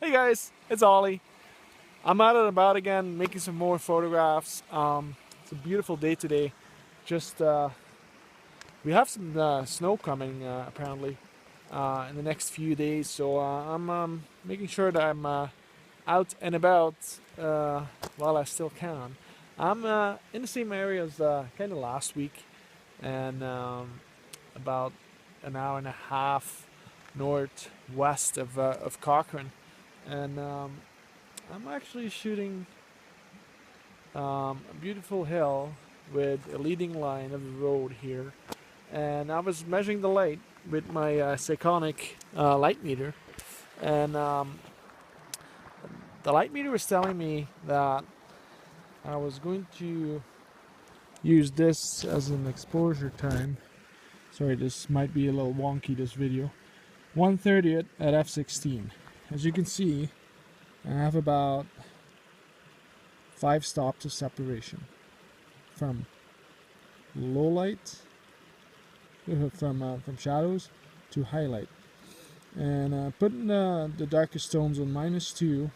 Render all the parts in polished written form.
Hey guys, it's Ollie. I'm out and about again, making some more photographs. It's a beautiful day today. Just we have some snow coming apparently in the next few days, so I'm making sure that I'm out and about while I still can. I'm in the same area as kind of last week, and about an hour and a half northwest of Cochrane, and I'm actually shooting a beautiful hill with a leading line of the road here, and I was measuring the light with my Syconic light meter, and the light meter was telling me that I was going to use this as an exposure time. Sorry, this might be a little wonky, this video. 1/30th at f16. As you can see, I have about 5 stops of separation from low light, from shadows to highlight, and putting the darkest tones on -2,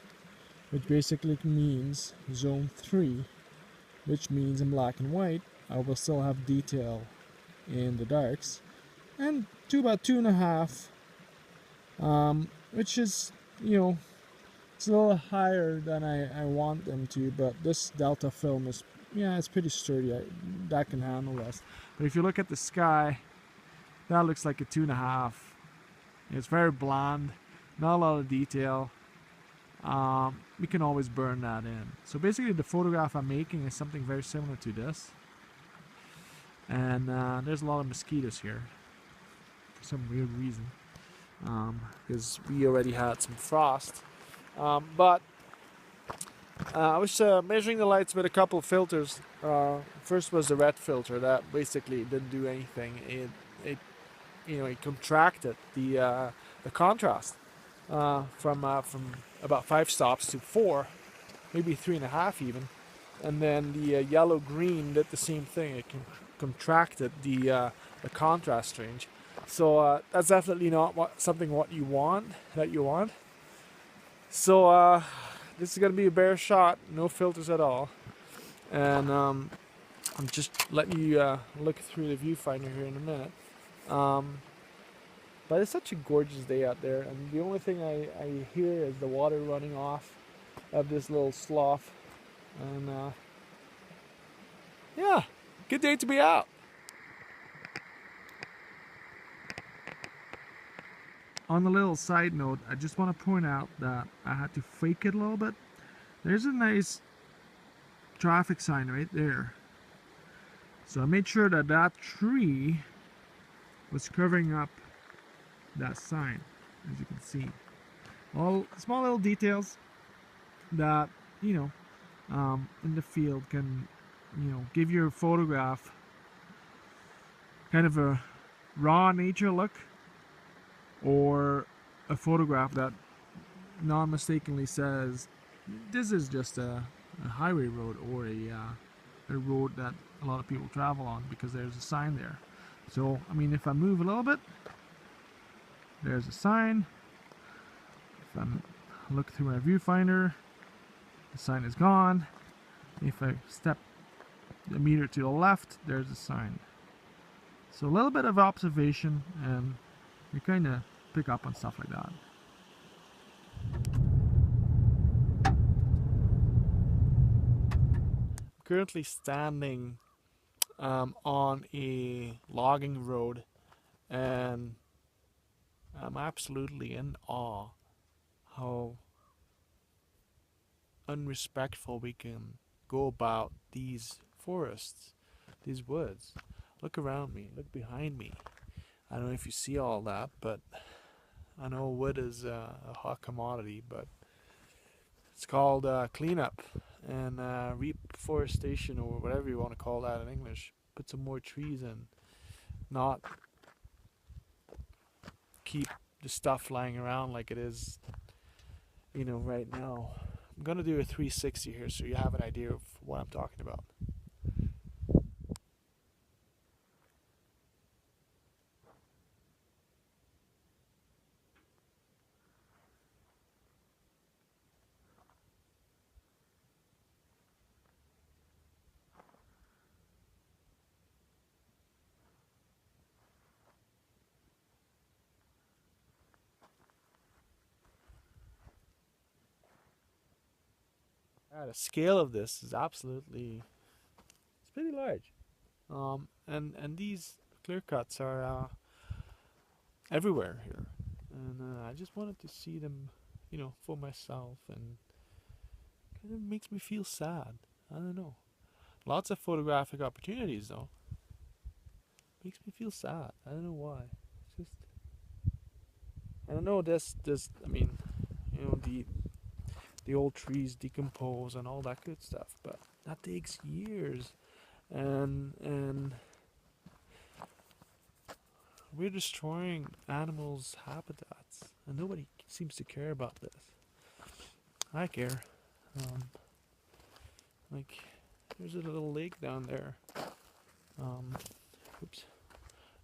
which basically means zone 3, which means in black and white I will still have detail in the darks, and to about 2.5, which is, it's a little higher than I want them to, but this Delta film is, yeah, it's pretty sturdy. That can handle this. But if you look at the sky, that looks like a 2.5. It's very bland, not a lot of detail. We can always burn that in. So basically the photograph I'm making is something very similar to this. And there's a lot of mosquitoes here for some weird reason, because we already had some frost. But I was measuring the lights with a couple of filters. First was the red filter that basically didn't do anything. It contracted the contrast from about 5 stops to 4, maybe 3.5 even. And then the yellow green did the same thing. It contracted the contrast range. So that's definitely not what you want. So this is gonna be a bare shot, no filters at all, and I'm just letting you look through the viewfinder here in a minute. But it's such a gorgeous day out there, and the only thing I hear is the water running off of this little slough, and yeah, good day to be out. On a little side note, I just want to point out that I had to fake it a little bit. There's a nice traffic sign right there. So I made sure that that tree was covering up that sign, as you can see. All small little details that, in the field can, give your photograph kind of a raw nature look, or a photograph that non-mistakenly says this is just a highway road, or a road that a lot of people travel on, because there's a sign there. So I mean, if I move a little bit, there's a sign. If I look through my viewfinder, the sign is gone. If I step a meter to the left, there's a sign. So a little bit of observation, and you kind of pick up on stuff like that. Currently standing on a logging road, and I'm absolutely in awe how unrespectful we can go about these forests, these woods. Look around me, look behind me. I don't know if you see all that, but I know wood is a hot commodity, but it's called cleanup and reforestation, or whatever you want to call that in English. Put some more trees in, not keep the stuff lying around like it is, right now. I'm gonna do a 360 here so you have an idea of what I'm talking about. Yeah, the scale of this is absolutely, it's pretty large. And these clear cuts are everywhere here, and I just wanted to see them, for myself, and kind of makes me feel sad. I don't know. Lots of photographic opportunities though. Makes me feel sad. I don't know why. It's just, I don't know. This. I mean, the old trees decompose and all that good stuff, but that takes years, and we're destroying animals' habitats, and nobody seems to care about this. I care. Um, like, there's a little lake down there. Um, oops.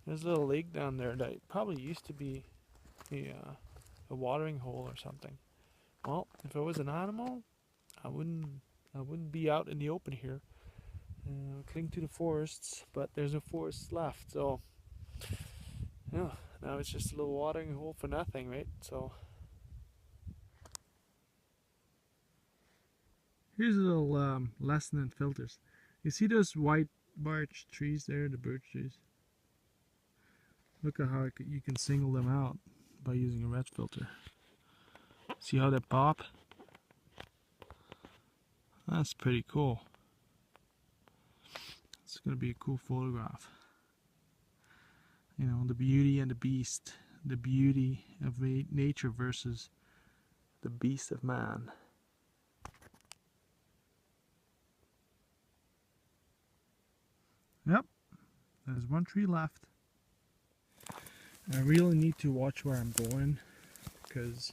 There's a little lake down there that probably used to be a watering hole or something. Well, if I was an animal, I wouldn't I wouldn't be out in the open here. Cling to the forests, but there's no forests left, so yeah. Now it's just a little watering hole for nothing, right? So here's a little lesson in filters. You see those white birch trees there, the birch trees? Look at how you can single them out by using a red filter. See how they pop? That's pretty cool. It's gonna be a cool photograph. The beauty and the beast. The beauty of nature versus the beast of man. Yep, there's one tree left. I really need to watch where I'm going, because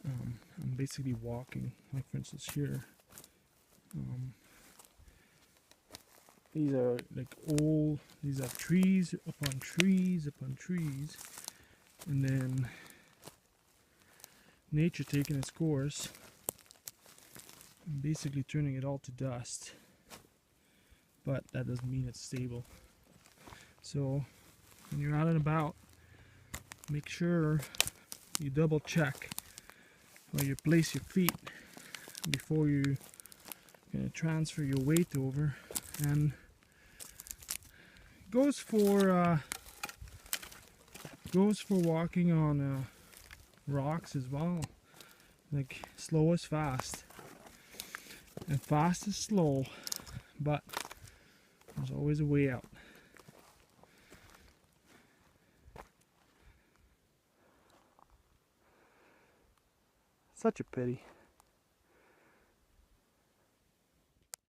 I'm basically walking. Like for instance here, these are like these are trees upon trees upon trees, and then nature taking its course and basically turning it all to dust. But that doesn't mean it's stable. So when you're out and about, make sure you double check where you place your feet before you transfer your weight over. And goes for walking on rocks as well. Like, slow is fast and fast is slow, but there's always a way out. Such a pity.